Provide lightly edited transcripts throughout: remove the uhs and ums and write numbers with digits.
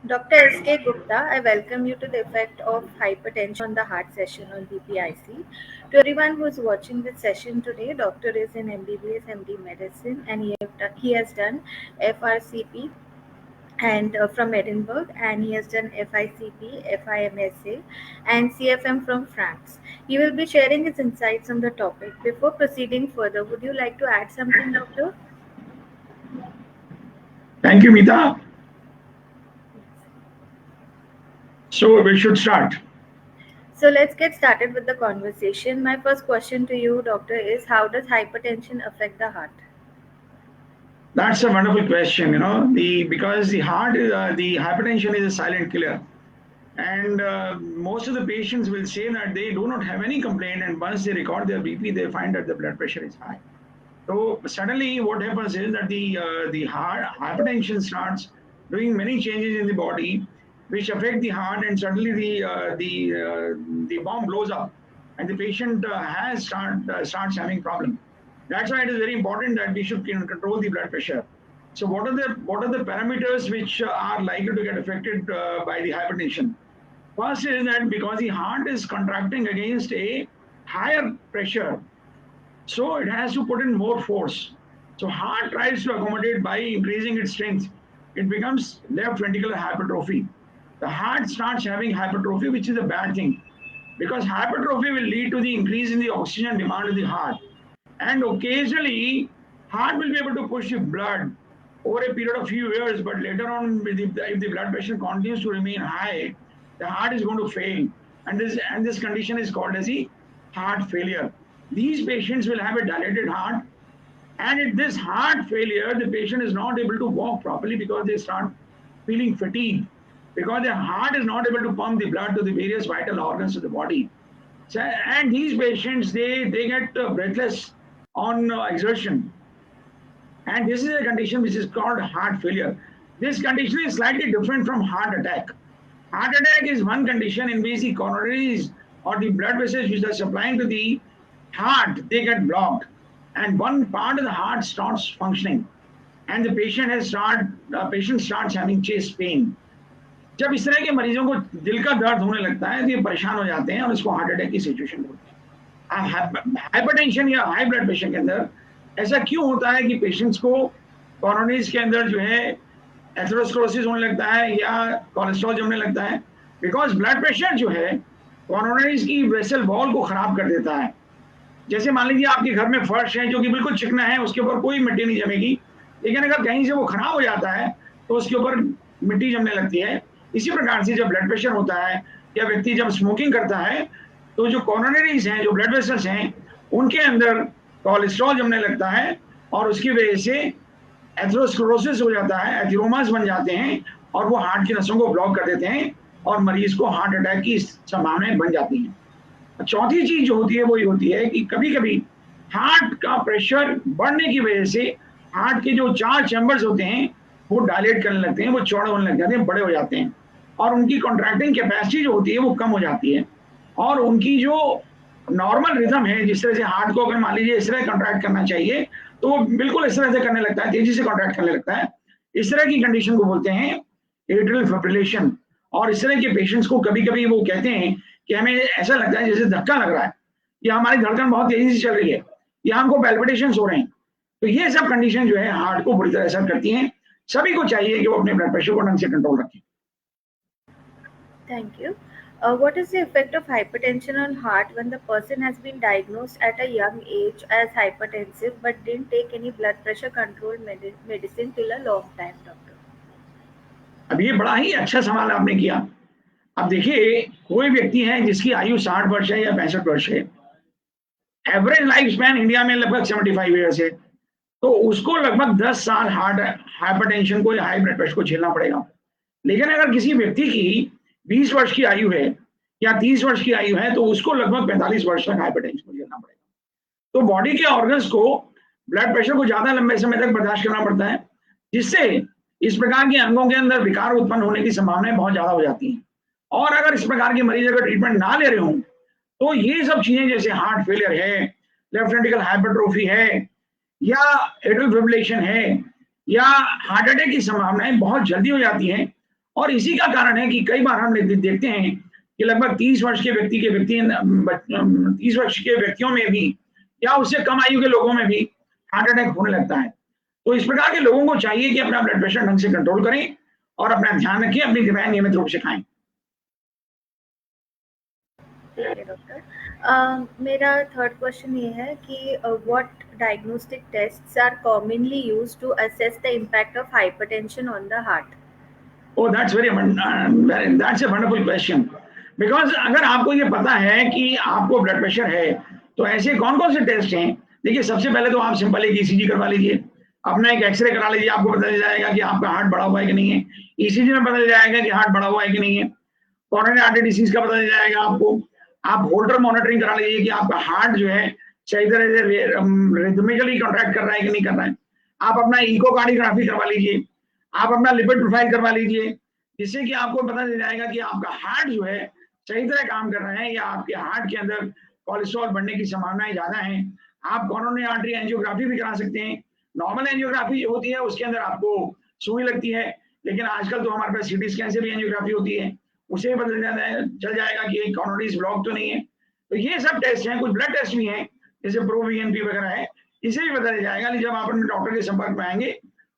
Dr. S.K. Gupta, I welcome you to the effect of hypertension on the heart session on BPIC. To everyone who is watching this session today, Doctor is in MBBS, MD Medicine, and he has done FRCP and from Edinburgh, and he has done FICP, FIMSA, and CFM from France. He will be sharing his insights on the topic. Before proceeding further, would you like to add something, Doctor? Thank you, Meeta. So we should start. So let's get started with the conversation. My first question to you, Doctor, is how does hypertension affect the heart? That's a wonderful question. Because the heart, the hypertension is a silent killer, and most of the patients will say that they do not have any complaint, and once they record their BP, they find that the blood pressure is high. So suddenly, what happens is that the heart hypertension starts doing many changes in the body, which affect the heart, and suddenly the bomb blows up, and the patient starts having problem. That's why it is very important that we should control the blood pressure. So what are the parameters which are likely to get affected by the hypertension? First is that because the heart is contracting against a higher pressure, so it has to put in more force. So heart tries to accommodate by increasing its strength. It becomes left ventricular hypertrophy. The heart starts having hypertrophy, which is a bad thing, because hypertrophy will lead to the increase in the oxygen demand of the heart. And occasionally, heart will be able to push the blood over a period of few years, but later on, if the blood pressure continues to remain high, the heart is going to fail. And this condition is called as a heart failure. These patients will have a dilated heart, and at this heart failure, the patient is not able to walk properly because they start feeling fatigue, because their heart is not able to pump the blood to the various vital organs of the body. So, and these patients, they get breathless on exertion. And this is a condition which is called heart failure. This condition is slightly different from heart attack. Heart attack is one condition in which the coronaries or the blood vessels which are supplying to the heart, they get blocked, and one part of the heart starts functioning, and the patient starts having chest pain. जब इस तरह के मरीजों को दिल का दर्द होने लगता है तो ये परेशान हो जाते हैं और इसको हार्ट अटैक की सिचुएशन होती है। हाइपरटेंशन या हाई ब्लड प्रेशर के अंदर ऐसा क्यों होता है कि पेशेंट्स को कोरोनरीज के अंदर जो है एथेरोस्क्लेरोसिस होने लगता है या कोलेस्ट्रॉल जमने लगता है? बिकॉज ब्लड प्रेशर जो है कोरोनरीज की वेसल वॉल को खराब कर देता है। जैसे मान लीजिए आपके घर में फर्श है जो कि बिल्कुल चिकना है, उसके ऊपर कोई मिट्टी नहीं जमेगी, लेकिन अगर कहीं से वो खराब हो जाता है तो उसके ऊपर मिट्टी जमने लगती है। इसी प्रकार से जब ब्लड प्रेशर होता है या व्यक्ति जब स्मोकिंग करता है तो जो कोरोनरीज हैं, जो ब्लड वेसल्स हैं, उनके अंदर कोलेस्ट्रॉल जमने लगता है और उसकी वजह से एथेरोस्क्लेरोसिस हो जाता है, एथेरोमास बन जाते हैं और वो हार्ट की नसों को ब्लॉक कर देते हैं और मरीज को हार्ट अटैक की संभावनाएं बन जाती हैं। चौथी चीज जो होती है वो ये होती है कि कभी कभी हार्ट का प्रेशर बढ़ने की वजह से हार्ट के जो 4 चैम्बर्स होते हैं वो डायलेट करने लगते हैं, वो चौड़े होने लग जाते हैं, बड़े हो जाते हैं, और उनकी कॉन्ट्रैक्टिंग कैपेसिटी जो होती है वो कम हो जाती है, और उनकी जो नॉर्मल रिदम है, जिस तरह से हार्ट को अगर मान लीजिए इस तरह कॉन्ट्रैक्ट करना चाहिए तो वो बिल्कुल इस तरह से करने लगता है, तेजी से कॉन्ट्रैक्ट करने लगता है। इस तरह की कंडीशन को बोलते हैं एट्रियल फिब्रिलेशन। और इस तरह के पेशेंट्स को कभी कभी वो कहते हैं कि हमें ऐसा लगता है जैसे धक्का लग रहा है या हमारी धड़कन बहुत तेजी से चल रही है या हमको पैल्पिटेशंस हो रहे हैं। तो ये सब कंडीशन जो है हार्ट को बुरी तरह असर करती हैं। सभी को चाहिए कि वो अपने ब्लड प्रेशर को ढंग से कंट्रोल रखें। Thank you. What is the effect of hypertension on heart when the person has been diagnosed at a young age as hypertensive but didn't take any blood pressure control medicine till a long time, doctor? अब ये बड़ा ही अच्छा सवाल आपने किया। अब देखिए, कोई व्यक्ति है जिसकी आयु 60 वर्ष है या 65 वर्ष है, एवरेज लाइफ स्पैन इंडिया में लगभग 75 ईयर्स है, तो उसको लगभग 10 साल हाइपरटेंशन को या हाई ब्लड प्रेशर को झेलना पड़ेगा। लेकिन अगर किसी व्यक्ति की 20 वर्ष की आयु है या 30 वर्ष की आयु है तो उसको लगभग 45 वर्ष तक हाइपरटेंशन को झेलना पड़ेगा। तो बॉडी के ऑर्गन्स को ब्लड प्रेशर को ज्यादा लंबे समय तक बर्दाश्त करना पड़ता है, जिससे इस प्रकार के अंगों के अंदर विकार उत्पन्न होने की संभावनाएं बहुत ज्यादा हो जाती हैं। और अगर इस प्रकार के मरीज अगर ट्रीटमेंट ना ले रहे हों तो ये सब चीजें जैसे हार्ट फेलियर है, लेफ्ट वेंट्रिकल हाइपरट्रोफी है, या एट्रियल फिब्रिलेशन है, या हार्ट अटैक की संभावनाएं बहुत जल्दी हो जाती हैं और इसी का कारण है कि कई बार हम देखते हैं कि लगभग 30 वर्ष के 30 वर्ष के व्यक्तियों में भी या उससे कम आयु के लोगों में भी हार्ट अटैक होने लगता है। तो इस प्रकार के लोगों को चाहिए कि अपना ब्लड प्रेशर ढंग से कंट्रोल करें और अपना ध्यान रखें, अपनी दवाएं नियमित रूप से खाएं। ठीक है डॉक्टर। मेरा थर्ड क्वेश्चन ये है कि what diagnostic tests are commonly used to assess the impact of hypertension on the heart? Oh, that's a wonderful question. Because अगर आपको ये पता है कि आपको ब्लड प्रेशर है, तो ऐसे कौन-कौन से टेस्ट हैं? देखिए, सबसे पहले तो आप सिंपल एक ईसीजी करवा लीजिए। अपना एक एक्स-रे करा लीजिए, आपको पता चल जाएगा कि आपका हार्ट बढ़ा हुआ है कि नहीं है। ईसीजी में पता चल जाएगा कि हार्ट बढ़ा हुआ है कि नहीं है। कोरोनरी आर्टरी डिसीज का पता चल जाएगा आपको। आप होल्डर मॉनिटरिंग करा लीजिए कि आपका हार्ट जो है सही तरह से रिदमिकली कॉन्ट्रैक्ट कर रहा है कि नहीं कर रहा है। आप अपना इकोकार्डियोग्राफी करवा लीजिए। आप अपना लिपिड प्रोफाइल करवा लीजिए, जिससे कि आपको पता चल जाएगा कि आपका हार्ट जो है सही तरह काम कर रहा है या आपके हार्ट के अंदर कोलेस्ट्रॉल बढ़ने की संभावनाएं ज्यादा हैं। आप कोरोनरी आर्टरी एंजियोग्राफी भी करा सकते हैं। नॉर्मल एंजियोग्राफी जो होती है उसके अंदर आपको सुई लगती है, लेकिन आजकल तो हमारे पास सीटी स्कैन से भी एंजियोग्राफी होती है, उसे भी बदल जाता है, चल जाएगा कि कोरोनरीज ब्लॉक तो नहीं है। तो ये सब टेस्ट हैं, कुछ ब्लड टेस्ट भी हैं जैसे प्रो वीएनपी वगैरह है, इसे भी बदल जाएगा। जब आप अपने डॉक्टर के संपर्क में आएंगे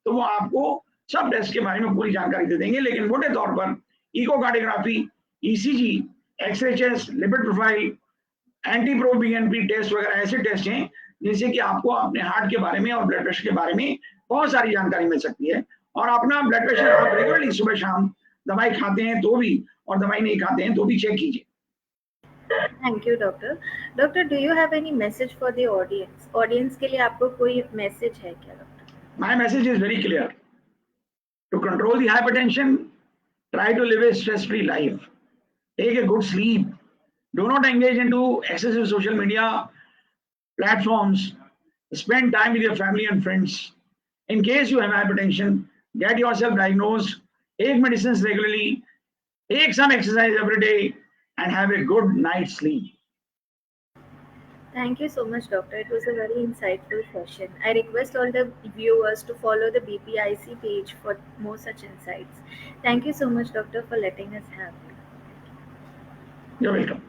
तो वो आपको सब टेस्ट के बारे में पूरी जानकारी दे देंगे, लेकिन मोटे तौर पर echocardiography, ECG, x-ray chest, lipid profile, anti pro BNP test वगैरह ऐसे टेस्ट हैं जिनसे कि आपको अपने हार्ट के बारे में और ब्लड प्रेशर के बारे में बहुत सारी जानकारी मिल सकती है। और अपना ब्लड प्रेशर आप रेगुलरली सुबह शाम दवाई खाते हैं तो भी और दवाई नहीं खाते हैं तो भी चेक कीजिए। Thank you doctor. Doctor, do you have any message for the audience? Audience के लिए आपको कोई मैसेज है क्या doctor? My message is very clear. To control the hypertension, try to live a stress-free life. Take a good sleep. Do not engage into excessive social media platforms. Spend time with your family and friends. In case you have hypertension, get yourself diagnosed. Take medicines regularly. Take some exercise every day and have a good night's sleep. Thank you so much, doctor. It was a very insightful session. I request all the viewers to follow the BPIC page for more such insights. Thank you so much, doctor, for letting us have you. You're welcome.